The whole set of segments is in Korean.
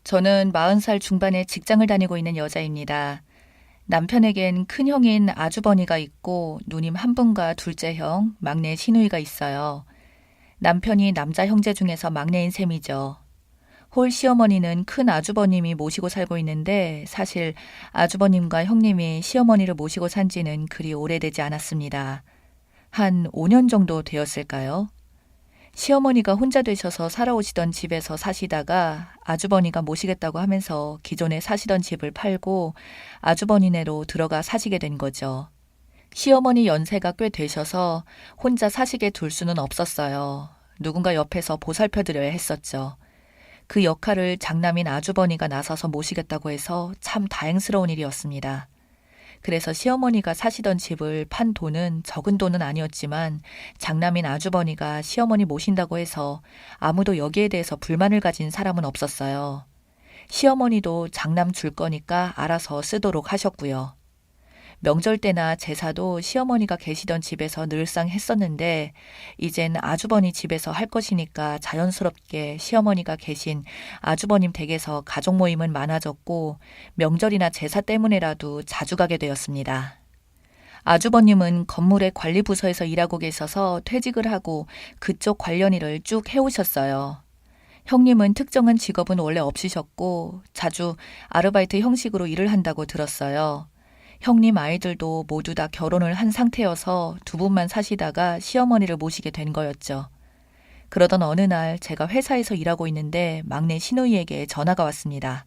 저는 40살 중반에 직장을 다니고 있는 여자입니다. 남편에겐 큰형인 아주버니가 있고 누님 한 분과 둘째 형, 막내 시누이가 있어요. 남편이 남자 형제 중에서 막내인 셈이죠. 홀 시어머니는 큰 아주버님이 모시고 살고 있는데 사실 아주버님과 형님이 시어머니를 모시고 산 지는 그리 오래되지 않았습니다. 한 5년 정도 되었을까요? 시어머니가 혼자 되셔서 살아오시던 집에서 사시다가 아주버니가 모시겠다고 하면서 기존에 사시던 집을 팔고 아주버니네로 들어가 사시게 된 거죠. 시어머니 연세가 꽤 되셔서 혼자 사시게 둘 수는 없었어요. 누군가 옆에서 보살펴 드려야 했었죠. 그 역할을 장남인 아주버니가 나서서 모시겠다고 해서 참 다행스러운 일이었습니다. 그래서 시어머니가 사시던 집을 판 돈은 적은 돈은 아니었지만 장남인 아주버니가 시어머니 모신다고 해서 아무도 여기에 대해서 불만을 가진 사람은 없었어요. 시어머니도 장남 줄 거니까 알아서 쓰도록 하셨고요. 명절 때나 제사도 시어머니가 계시던 집에서 늘상 했었는데 이젠 아주버니 집에서 할 것이니까 자연스럽게 시어머니가 계신 아주버님 댁에서 가족 모임은 많아졌고 명절이나 제사 때문에라도 자주 가게 되었습니다. 아주버님은 건물의 관리부서에서 일하고 계셔서 퇴직을 하고 그쪽 관련 일을 쭉 해오셨어요. 형님은 특정한 직업은 원래 없으셨고 자주 아르바이트 형식으로 일을 한다고 들었어요. 형님 아이들도 모두 다 결혼을 한 상태여서 두 분만 사시다가 시어머니를 모시게 된 거였죠. 그러던 어느 날 제가 회사에서 일하고 있는데 막내 시누이에게 전화가 왔습니다.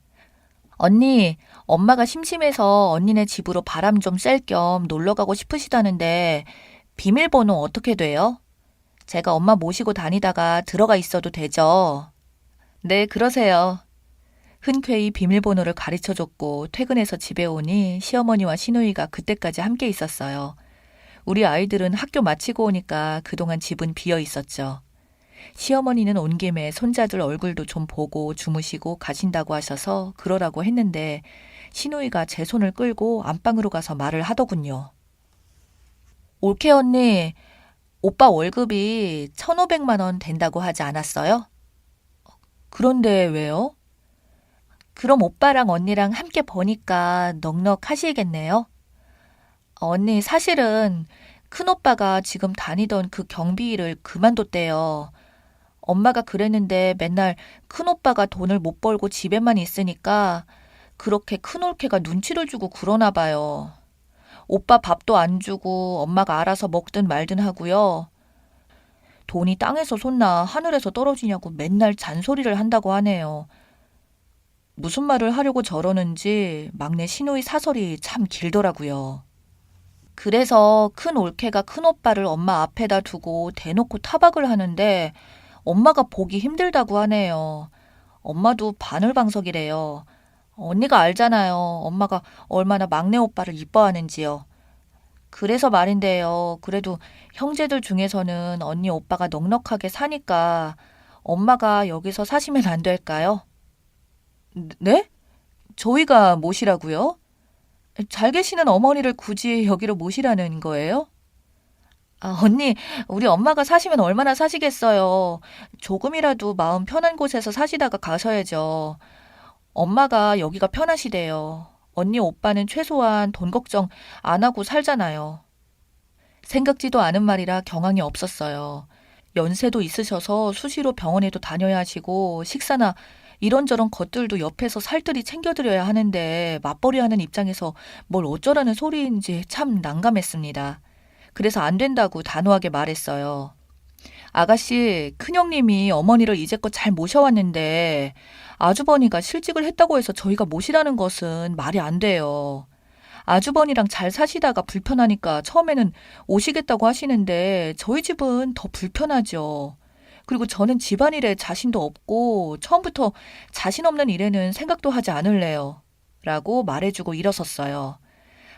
언니, 엄마가 심심해서 언니네 집으로 바람 좀 쐴 겸 놀러 가고 싶으시다는데 비밀번호 어떻게 돼요? 제가 엄마 모시고 다니다가 들어가 있어도 되죠? 네, 그러세요. 흔쾌히 비밀번호를 가르쳐줬고 퇴근해서 집에 오니 시어머니와 시누이가 그때까지 함께 있었어요. 우리 아이들은 학교 마치고 오니까 그동안 집은 비어 있었죠. 시어머니는 온 김에 손자들 얼굴도 좀 보고 주무시고 가신다고 하셔서 그러라고 했는데 시누이가 제 손을 끌고 안방으로 가서 말을 하더군요. 올케 언니, 오빠 월급이 1,500만 원 된다고 하지 않았어요? 그런데 왜요? 그럼 오빠랑 언니랑 함께 버니까 넉넉하시겠네요? 언니, 사실은 큰오빠가 지금 다니던 그 경비 일을 그만뒀대요. 엄마가 그랬는데 맨날 큰오빠가 돈을 못 벌고 집에만 있으니까 그렇게 큰올케가 눈치를 주고 그러나 봐요. 오빠 밥도 안 주고 엄마가 알아서 먹든 말든 하고요. 돈이 땅에서 솟나 하늘에서 떨어지냐고 맨날 잔소리를 한다고 하네요. 무슨 말을 하려고 저러는지 막내 시누이 사설이 참 길더라고요. 그래서 큰 올케가 큰오빠를 엄마 앞에다 두고 대놓고 타박을 하는데 엄마가 보기 힘들다고 하네요. 엄마도 바늘방석이래요. 언니가 알잖아요. 엄마가 얼마나 막내 오빠를 이뻐하는지요. 그래서 말인데요. 그래도 형제들 중에서는 언니 오빠가 넉넉하게 사니까 엄마가 여기서 사시면 안 될까요? 네? 저희가 모시라고요? 잘 계시는 어머니를 굳이 여기로 모시라는 거예요? 아, 언니, 우리 엄마가 사시면 얼마나 사시겠어요. 조금이라도 마음 편한 곳에서 사시다가 가셔야죠. 엄마가 여기가 편하시대요. 언니 오빠는 최소한 돈 걱정 안 하고 살잖아요. 생각지도 않은 말이라 경황이 없었어요. 연세도 있으셔서 수시로 병원에도 다녀야 하시고 식사나 이런저런 것들도 옆에서 살뜰히 챙겨드려야 하는데 맞벌이 하는 입장에서 뭘 어쩌라는 소리인지 참 난감했습니다. 그래서 안 된다고 단호하게 말했어요. 아가씨, 큰형님이 어머니를 이제껏 잘 모셔왔는데 아주버니가 실직을 했다고 해서 저희가 모시라는 것은 말이 안 돼요. 아주버니랑 잘 사시다가 불편하니까 처음에는 오시겠다고 하시는데 저희 집은 더 불편하죠. 그리고 저는 집안일에 자신도 없고 처음부터 자신 없는 일에는 생각도 하지 않을래요. 라고 말해주고 일어섰어요.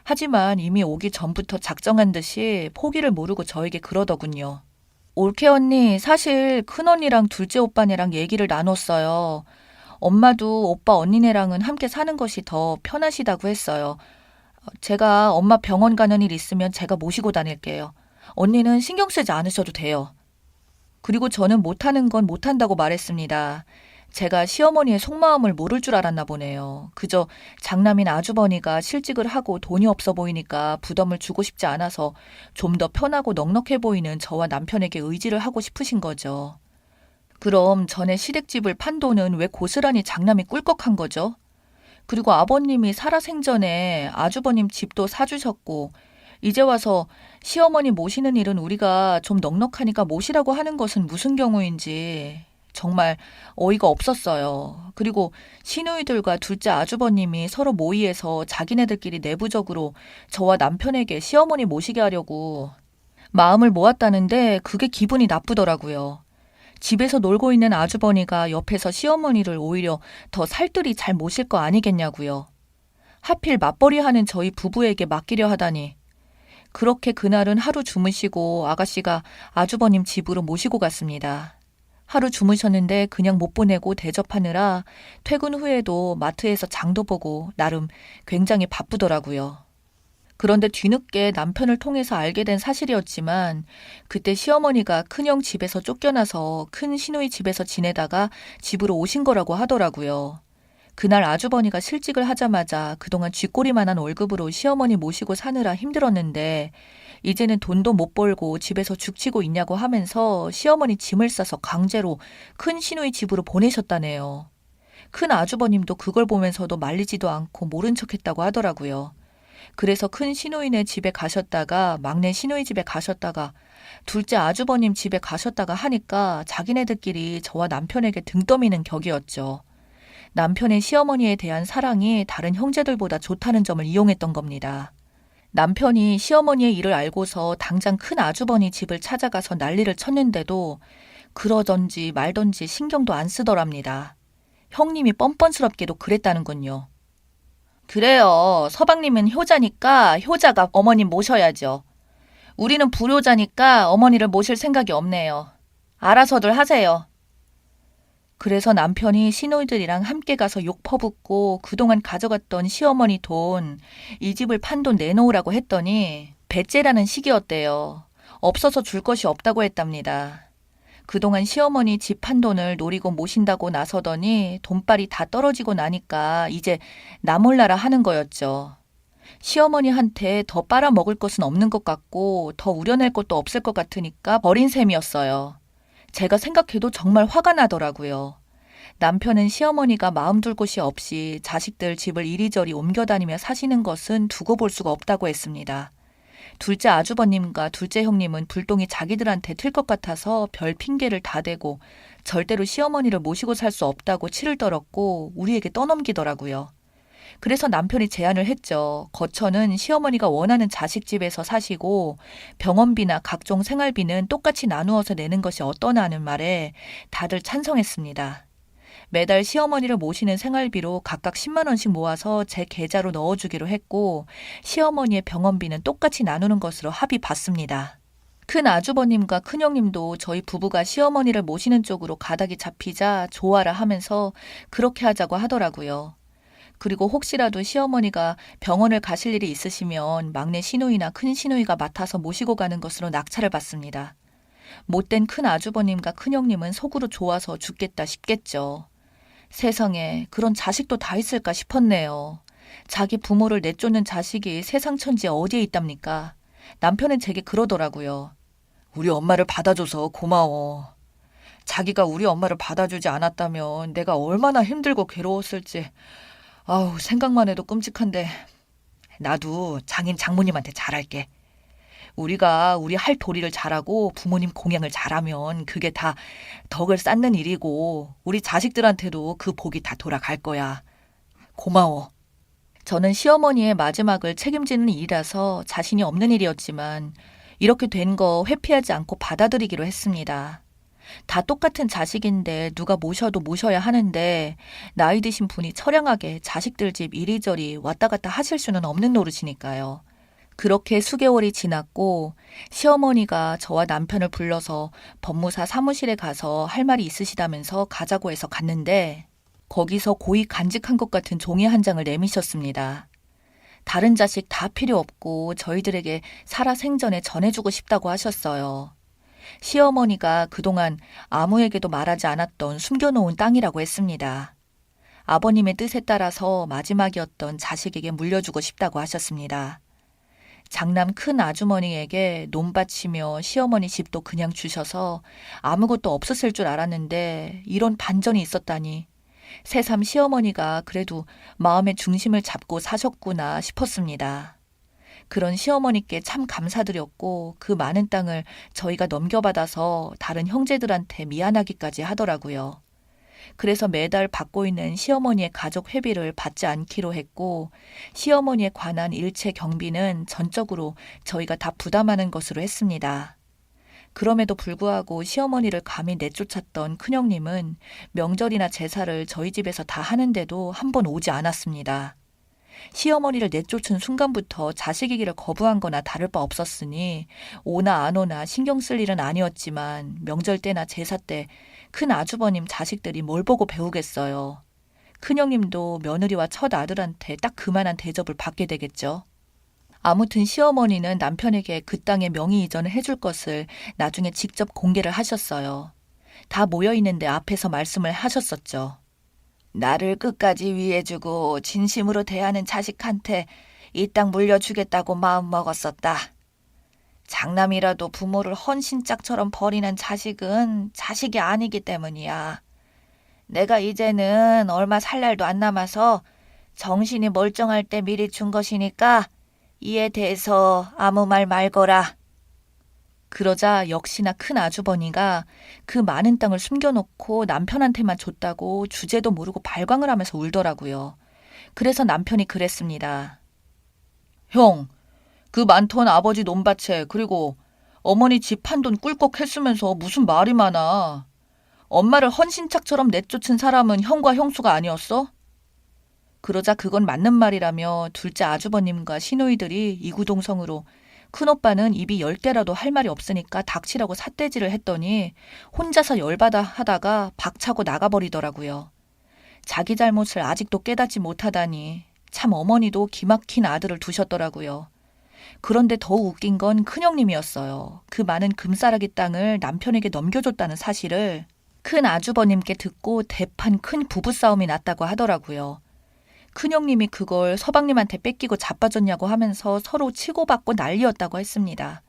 하지만 이미 오기 전부터 작정한 듯이 포기를 모르고 저에게 그러더군요. 올케 언니, 사실 큰언니랑 둘째 오빠네랑 얘기를 나눴어요. 엄마도 오빠 언니네랑은 함께 사는 것이 더 편하시다고 했어요. 제가 엄마 병원 가는 일 있으면 제가 모시고 다닐게요. 언니는 신경 쓰지 않으셔도 돼요. 그리고 저는 못하는 건 못한다고 말했습니다. 제가 시어머니의 속마음을 모를 줄 알았나 보네요. 그저 장남인 아주버니가 실직을 하고 돈이 없어 보이니까 부담을 주고 싶지 않아서 좀 더 편하고 넉넉해 보이는 저와 남편에게 의지를 하고 싶으신 거죠. 그럼 전에 시댁집을 판 돈은 왜 고스란히 장남이 꿀꺽한 거죠? 그리고 아버님이 살아생전에 아주버님 집도 사주셨고 이제 와서 시어머니 모시는 일은 우리가 좀 넉넉하니까 모시라고 하는 것은 무슨 경우인지 정말 어이가 없었어요. 그리고 시누이들과 둘째 아주버님이 서로 모의해서 자기네들끼리 내부적으로 저와 남편에게 시어머니 모시게 하려고 마음을 모았다는데 그게 기분이 나쁘더라고요. 집에서 놀고 있는 아주버니가 옆에서 시어머니를 오히려 더 살뜰히 잘 모실 거 아니겠냐고요. 하필 맞벌이 하는 저희 부부에게 맡기려 하다니. 그렇게 그날은 하루 주무시고 아가씨가 아주버님 집으로 모시고 갔습니다. 하루 주무셨는데 그냥 못 보내고 대접하느라 퇴근 후에도 마트에서 장도 보고 나름 굉장히 바쁘더라고요. 그런데 뒤늦게 남편을 통해서 알게 된 사실이었지만 그때 시어머니가 큰형 집에서 쫓겨나서 큰 시누이 집에서 지내다가 집으로 오신 거라고 하더라고요. 그날 아주버니가 실직을 하자마자 그동안 쥐꼬리만한 월급으로 시어머니 모시고 사느라 힘들었는데 이제는 돈도 못 벌고 집에서 죽치고 있냐고 하면서 시어머니 짐을 싸서 강제로 큰 시누이 집으로 보내셨다네요. 큰 아주버님도 그걸 보면서도 말리지도 않고 모른 척했다고 하더라고요. 그래서 큰 시누이네 집에 가셨다가 막내 시누이 집에 가셨다가 둘째 아주버님 집에 가셨다가 하니까 자기네들끼리 저와 남편에게 등 떠미는 격이었죠. 남편의 시어머니에 대한 사랑이 다른 형제들보다 좋다는 점을 이용했던 겁니다. 남편이 시어머니의 일을 알고서 당장 큰 아주버니 집을 찾아가서 난리를 쳤는데도 그러던지 말던지 신경도 안 쓰더랍니다. 형님이 뻔뻔스럽게도 그랬다는군요. 그래요. 서방님은 효자니까 효자가 어머님 모셔야죠. 우리는 불효자니까 어머니를 모실 생각이 없네요. 알아서들 하세요. 그래서 남편이 시누이들이랑 함께 가서 욕 퍼붓고 그동안 가져갔던 시어머니 돈, 이 집을 판 돈 내놓으라고 했더니 배째라는 시기였대요. 없어서 줄 것이 없다고 했답니다. 그동안 시어머니 집 판 돈을 노리고 모신다고 나서더니 돈빨이 다 떨어지고 나니까 이제 나 몰라라 하는 거였죠. 시어머니한테 더 빨아먹을 것은 없는 것 같고 더 우려낼 것도 없을 것 같으니까 버린 셈이었어요. 제가 생각해도 정말 화가 나더라고요. 남편은 시어머니가 마음 둘 곳이 없이 자식들 집을 이리저리 옮겨다니며 사시는 것은 두고 볼 수가 없다고 했습니다. 둘째 아주버님과 둘째 형님은 불똥이 자기들한테 틀 것 같아서 별 핑계를 다 대고 절대로 시어머니를 모시고 살 수 없다고 치를 떨었고 우리에게 떠넘기더라고요. 그래서 남편이 제안을 했죠. 거처는 시어머니가 원하는 자식집에서 사시고 병원비나 각종 생활비는 똑같이 나누어서 내는 것이 어떠나 하는 말에 다들 찬성했습니다. 매달 시어머니를 모시는 생활비로 각각 10만 원씩 모아서 제 계좌로 넣어주기로 했고 시어머니의 병원비는 똑같이 나누는 것으로 합의 봤습니다. 큰 아주버님과 큰형님도 저희 부부가 시어머니를 모시는 쪽으로 가닥이 잡히자 좋아라 하면서 그렇게 하자고 하더라고요. 그리고 혹시라도 시어머니가 병원을 가실 일이 있으시면 막내 시누이나 큰 시누이가 맡아서 모시고 가는 것으로 낙찰을 받습니다. 못된 큰 아주버님과 큰형님은 속으로 좋아서 죽겠다 싶겠죠. 세상에 그런 자식도 다 있을까 싶었네요. 자기 부모를 내쫓는 자식이 세상 천지에 어디에 있답니까? 남편은 제게 그러더라고요. 우리 엄마를 받아줘서 고마워. 자기가 우리 엄마를 받아주지 않았다면 내가 얼마나 힘들고 괴로웠을지 아우 생각만 해도 끔찍한데 나도 장인 장모님한테 잘할게. 우리가 우리 할 도리를 잘하고 부모님 공양을 잘하면 그게 다 덕을 쌓는 일이고 우리 자식들한테도 그 복이 다 돌아갈 거야. 고마워. 저는 시어머니의 마지막을 책임지는 일이라서 자신이 없는 일이었지만 이렇게 된 거 회피하지 않고 받아들이기로 했습니다. 다 똑같은 자식인데 누가 모셔도 모셔야 하는데 나이 드신 분이 처량하게 자식들 집 이리저리 왔다 갔다 하실 수는 없는 노릇이니까요. 그렇게 수개월이 지났고 시어머니가 저와 남편을 불러서 법무사 사무실에 가서 할 말이 있으시다면서 가자고 해서 갔는데 거기서 고이 간직한 것 같은 종이 한 장을 내미셨습니다. 다른 자식 다 필요 없고 저희들에게 살아생전에 전해주고 싶다고 하셨어요. 시어머니가 그동안 아무에게도 말하지 않았던 숨겨놓은 땅이라고 했습니다. 아버님의 뜻에 따라서 마지막이었던 자식에게 물려주고 싶다고 하셨습니다. 장남 큰 아주머니에게 논밭이며 시어머니 집도 그냥 주셔서 아무것도 없었을 줄 알았는데 이런 반전이 있었다니 새삼 시어머니가 그래도 마음의 중심을 잡고 사셨구나 싶었습니다. 그런 시어머니께 참 감사드렸고 그 많은 땅을 저희가 넘겨받아서 다른 형제들한테 미안하기까지 하더라고요. 그래서 매달 받고 있는 시어머니의 가족 회비를 받지 않기로 했고 시어머니에 관한 일체 경비는 전적으로 저희가 다 부담하는 것으로 했습니다. 그럼에도 불구하고 시어머니를 감히 내쫓았던 큰형님은 명절이나 제사를 저희 집에서 다 하는데도 한 번 오지 않았습니다. 시어머니를 내쫓은 순간부터 자식이기를 거부한 거나 다를 바 없었으니 오나 안 오나 신경 쓸 일은 아니었지만 명절 때나 제사 때 큰 아주버님 자식들이 뭘 보고 배우겠어요. 큰형님도 며느리와 첫 아들한테 딱 그만한 대접을 받게 되겠죠. 아무튼 시어머니는 남편에게 그 땅의 명의 이전을 해줄 것을 나중에 직접 공개를 하셨어요. 다 모여있는데 앞에서 말씀을 하셨었죠. 나를 끝까지 위해주고 진심으로 대하는 자식한테 이 땅 물려주겠다고 마음먹었었다. 장남이라도 부모를 헌신짝처럼 버리는 자식은 자식이 아니기 때문이야. 내가 이제는 얼마 살 날도 안 남아서 정신이 멀쩡할 때 미리 준 것이니까 이에 대해서 아무 말 말거라. 그러자 역시나 큰 아주버니가 그 많은 땅을 숨겨놓고 남편한테만 줬다고 주제도 모르고 발광을 하면서 울더라고요. 그래서 남편이 그랬습니다. 형, 그 많던 아버지 논밭에 그리고 어머니 집 판 돈 꿀꺽 했으면서 무슨 말이 많아. 엄마를 헌신짝처럼 내쫓은 사람은 형과 형수가 아니었어? 그러자 그건 맞는 말이라며 둘째 아주버님과 시누이들이 이구동성으로 큰오빠는 입이 10개라도 할 말이 없으니까 닥치라고 삿대질을 했더니 혼자서 열받아 하다가 박차고 나가버리더라고요. 자기 잘못을 아직도 깨닫지 못하다니 참 어머니도 기막힌 아들을 두셨더라고요. 그런데 더 웃긴 건 큰형님이었어요. 그 많은 금싸라기 땅을 남편에게 넘겨줬다는 사실을 큰 아주버님께 듣고 대판 큰 부부싸움이 났다고 하더라고요. 큰형님이 그걸 서방님한테 뺏기고 자빠졌냐고 하면서 서로 치고받고 난리였다고 했습니다.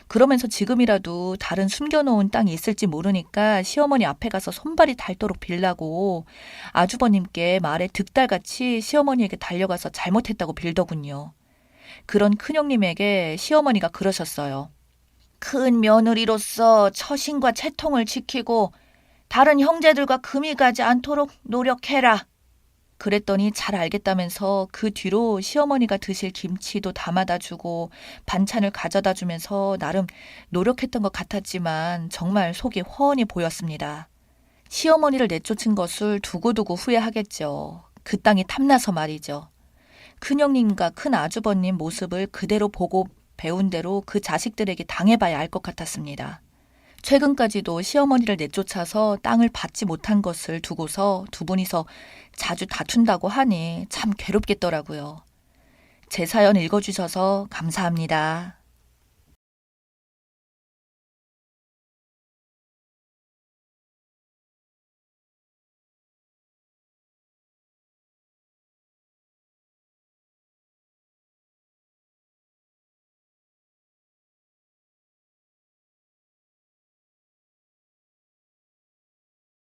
그러면서 지금이라도 다른 숨겨놓은 땅이 있을지 모르니까 시어머니 앞에 가서 손발이 닳도록 빌라고 아주버님께 말에 득달같이 시어머니에게 달려가서 잘못했다고 빌더군요. 그런 큰형님에게 시어머니가 그러셨어요. 큰 며느리로서 처신과 채통을 지키고 다른 형제들과 금이 가지 않도록 노력해라. 그랬더니 잘 알겠다면서 그 뒤로 시어머니가 드실 김치도 담아다 주고 반찬을 가져다 주면서 나름 노력했던 것 같았지만 정말 속이 훤히 보였습니다. 시어머니를 내쫓은 것을 두고두고 후회하겠죠. 그 땅이 탐나서 말이죠. 큰형님과 큰 아주버님 모습을 그대로 보고 배운 대로 그 자식들에게 당해봐야 알 것 같았습니다. 최근까지도 시어머니를 내쫓아서 땅을 받지 못한 것을 두고서 두 분이서 자주 다툰다고 하니 참 괴롭겠더라고요. 제 사연 읽어주셔서 감사합니다.